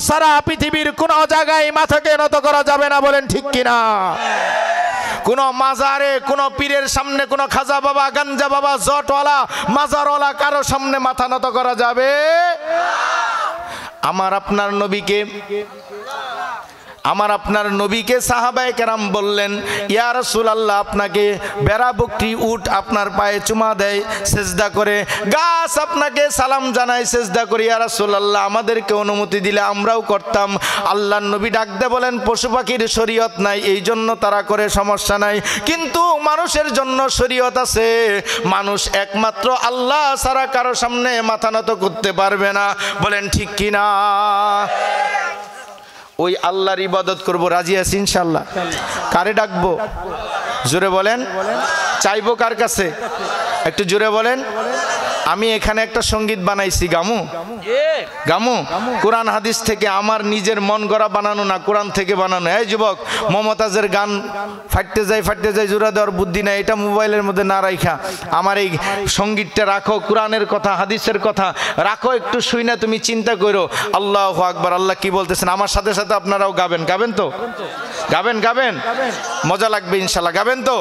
সারা পৃথিবীর কোন জায়গায় মাথাকে নত করা যাবে না, বলেন ঠিক কিনা? কোন মাজারে, কোন পীরের সামনে, কোন খাজা বাবা, গাঞ্জা বাবা, জটওয়ালা, মাজারওয়ালা কারো সামনে মাথা নত করা যাবে। আমার আপনার নবীকে সাহাবায়ে কেরাম বললেন, ইয়া রাসূলুল্লাহ, আপনাকে বেড়া বকরি উট আপনার পায়ে চুমা দেয়, সেজদা করে, গাছ আপনাকে সালাম জানায়, সেজদা করে, ইয়া রাসূলুল্লাহ, আমাদেরকে অনুমতি দিলে আমরাও করতাম। আল্লাহর নবী ডাক দিয়ে বলেন, পশু পাখির শরীয়ত নাই, এই জন্য তারা করে, সমস্যা নাই, কিন্তু মানুষের জন্য শরীয়ত আছে। মানুষ একমাত্র আল্লাহ ছাড়া কারো সামনে মাথা নত করতে পারবে না, বলেন ঠিক কিনা? ওই আল্লাহর ইবাদত করব, রাজি আছি ইনশাআল্লাহ? কারে ডাকবো? জোরে বলেন। চাইবো কার কাছে? একটু জোরে বলেন। আমি এখানে একটা সঙ্গীত বানাইছি, গামু গামু কোরআন হাদিস থেকে, আমার নিজের মন গড়া বানানো না, কোরআন থেকে বানানো। এই যুবক, মমতাজের গান ফাটতে যায় জোড়া দেওয়ার বুদ্ধি নাই, এটা মোবাইলের মধ্যে না রাখা আমার এই সঙ্গীতটা রাখো, কোরআনের কথা, হাদিসের কথা রাখো, একটু শুই না, তুমি চিন্তা করো। আল্লাহু আকবার। আল্লাহ কি বলতেছেন? আমার সাথে সাথে আপনারাও গাবেন। গাবেন তো? গাবেন, মজা লাগবে ইনশাআল্লাহ। গাবেন তো?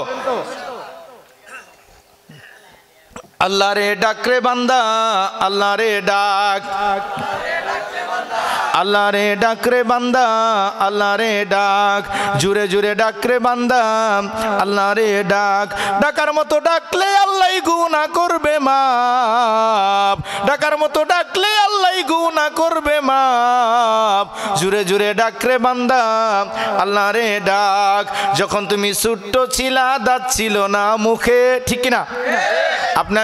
আল্লাহ রে ডাক রে বান্দা, আল্লাহ রে ডাক, আল্লাহ রে ডাক রে বান্দা, আল্লাহ রে ডাক, জুড়ে জুড়ে ডাক রে বান্দা, আল্লাহ রে ডাক। ডাকার মতো ডাকলে আল্লাহ গুনাহ করবে মাপ, ডাকার মতো ডাকলে আল্লাহ গুনাহ করবে মাপ। জুড়ে জুড়ে ডাক রে বান্দা, আল্লাহ রে ডাক। যখন তুমি ছোট্ট ছিলা, দাঁত ছিল না মুখে, ঠিক কিনা?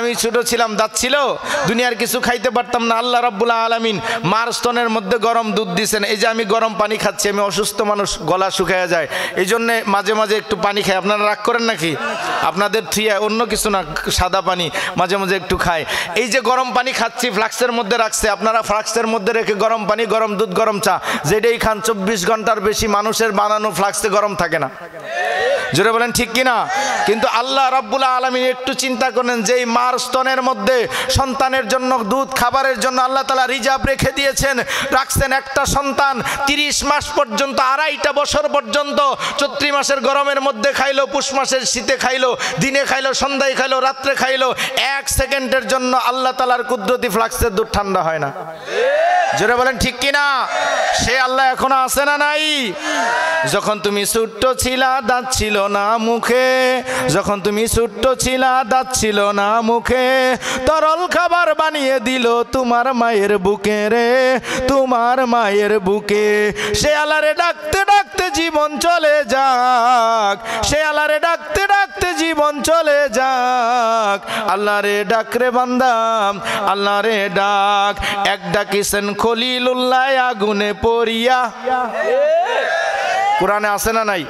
আমি ছোট ছিলাম, দাঁত ছিল, দুনিয়ার কিছু খাইতে পারতাম না, আল্লাহ রাব্বুল আলামিন মার স্তনের মধ্যে গরম দুধ দিয়েছেন। এই যে আমি গরম পানি খাচ্ছি, আমি অসুস্থ মানুষ, গলা শুকায় যায়, এই জন্য মাঝে মাঝে একটু পানি খাই। আপনারা রাগ করেন নাকি? আপনাদের থিয়া অন্য কিছু না, সাদা পানি মাঝে মাঝে একটু খাই। এই যে গরম পানি খাচ্ছি, ফ্লাক্সের মধ্যে রাখছে, আপনারা ফ্লাক্সের মধ্যে রেখে গরম পানি, গরম দুধ, গরম চা, যেটাই খান 24 ঘন্টার বেশি মানুষের বানানো ফ্লাক্সে গরম থাকে না, জোরে বলেন ঠিক কিনা? কিন্তু আল্লাহ রাব্বুল আলামিন একটু চিন্তা করেন, যেই মার স্তনের মধ্যে সন্তানের জন্য দুধ, খাবারের জন্য আল্লাহ তাআলা রিজার্ভ রেখে দিয়েছেন, রাখছেন একটা সন্তান 30 মাস পর্যন্ত, 2.5 বছর পর্যন্ত, চৈত্র মাসের গরমের মধ্যে খাইলো, পুষ মাসের শীতে খাইলো, দিনে খাইলো, সন্ধ্যায় খাইলো, রাত্রে খাইলো, 1 সেকেন্ডের জন্য আল্লাহ তাআলার কুদরতি ফ্লাক্সের দুধ ঠান্ডা হয় না, জোরে বলেন ঠিক কিনা? সে আল্লাহ এখনো আছে না নাই? যখন তুমি ছোট্ট ছিলা, দাঁত ছিল না মুখে, যখন তুমি ছোট্ট ছিলা, দাঁত ছিল না মুখে, তরল খাবার বানিয়ে দিল তোমার মায়ের বুকে রে, তোমার মায়ের বুকে। সে আল্লাহরে ডাকতে ডাকতে জীবন চলে যাক, সে আল্লাহরে ডাকতে ডাকতে জীবন চলে যাক। আল্লাহরে ডাক রে বান্দা, আল্লাহরে ডাক। এক ডাকিছেন খলিলুল্লাহ আগুনে পড়িয়া, কোরআনে আছে না নাই?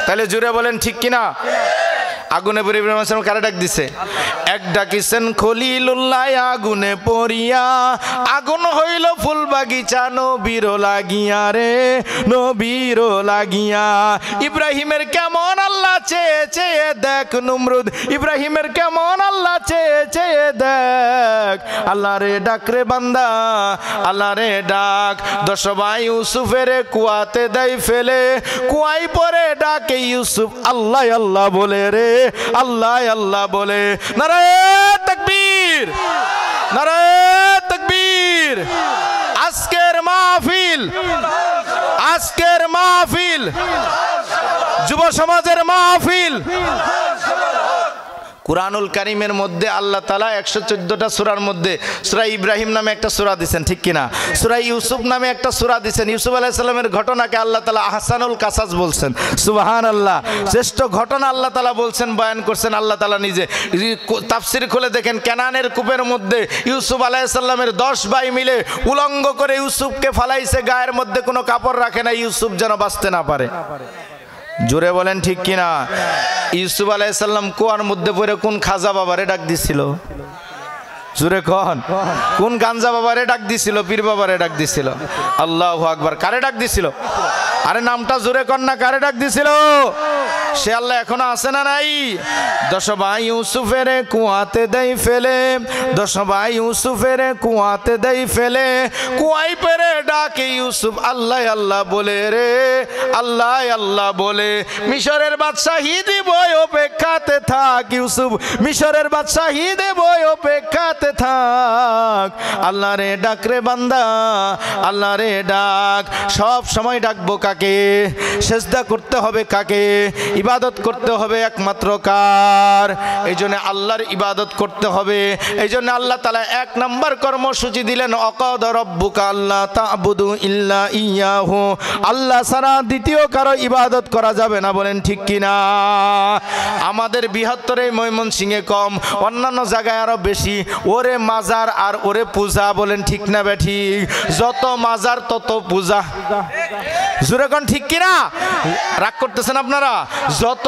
তাহলে জুড়ে বলেন ঠিক কিনা? আগুনে পড়ে ইব্রাহিম আলাইহিস সালাম কারে ডাক দিছে? এক ডাকিছেন খলিলুল্লাহ আগুনে পড়িয়া, আগুন হইল ফুল বাগিচা নবীর লাগিয়া রে, নবীর লাগিয়া। ইব্রাহিমের কেমন আল্লাহ চেয়ে চেয়ে দেখ নমরুদ, ইব্রাহিমের কেমন আল্লাহ চেয়ে চেয়ে দেখ। আল্লাহ রে ডাক রে বান্দা, আল্লাহ রে ডাক। 10 ভাই ইউসুফের কুয়াতে দেয় ফেলে, কুয়াই পরে ডাকে ইউসুফ আল্লাহ আল্লাহ বলে রে, আল্লাহ আল্লাহ বলে। নারায়ে তাকবীর, নারায়ে তাকবীর। আজকের মাহফিল, আজকের মাহফিল যুব সমাজের মাহফিল। কুরআনুল কারীমের মধ্যে আল্লাহ তাআলা 114টা সূরার মধ্যে সূরা ইব্রাহিম নামে একটা সূরা দিবেন, ঠিক কিনা? সূরা ইউসুফ নামে একটা সূরা দিবেন। ইউসুফ আলাইহিস সালামের ঘটনাকে আল্লাহ তাআলা আহসানুল কাসাস বলছেন, সুবহানাল্লাহ। শ্রেষ্ঠ ঘটনা আল্লাহ তাআলা বলছেন, বয়ান করছেন আল্লাহ তাআলা নিজে। তাফসীর খুলে দেখেন, কেনানের কূপের মধ্যে ইউসুফ আলাইহিস সালামের 10 ভাই মিলে উলঙ্গ করে ইউসুফকে ফালাইছে, গায়ের মধ্যে কোনো কাপড় রাখে না, ইউসুফ যেন বাঁচতে না পারে। জোরে বলেন ঠিক কিনা? ইউসুফ আলাইহিস সালাম কুয়ার মধ্যে পড়ে কোন খাজা বাবারে ডাক দিছিল? জোরে কন, কোন গাঞ্জা বাবারে ডাক দিছিল? পীর বাবারে ডাক দিছিল। আল্লাহু আকবার। কারে ডাক দিছিল? আরে নামটা জোরে কন না, কারে ডাক দিছিল? সে আল্লাহ এখনো আছে না নাই? 10 ভাই ইউসুফের কুয়াতে দেই ফেলে, 10 ভাই ইউসুফের কুয়াতে দেই ফেলে, কুয়াই পেরে ডাকে ইউসুফ আল্লাহ আল্লাহ বলে রে, আল্লাহ আল্লাহ বলে। মিশরের বাদশাহী দেব অপেক্ষাতে থাক ইউসুফ, মিশরের বাদশাহী দেব অপেক্ষাতে থাক। আল্লাহ রে ডাক রে বান্দা, আল্লাহ রে ডাক। সব সময় ডাকবো কাকে? সেজদা করতে হবে কাকে? ইবাদত করতে হবে একমাত্র কার? এই জন্য আল্লাহর ইবাদত করতে হবে। এই জন্য আল্লাহ তাআলা 1 নম্বর কর্মসূচি দিলেন, অকাদ রব্বুকা আল্লা তা'বুদু ইল্লা ইয়াহু। আল্লাহ ছাড়া দ্বিতীয় কারো ইবাদত করা যাবে না, বলেন ঠিক কিনা? আমাদের বৃহত্তরে ময়মনসিংহে কম, অন্যান্য জায়গায় আরো বেশি। ওরে মাজার আর ওরে পূজা, বলেন ঠিক না বেঠিক? যত মাজার তত পূজা। জোরে কোন ঠিক কিনা? রাগ করতেছেন আপনারা? যত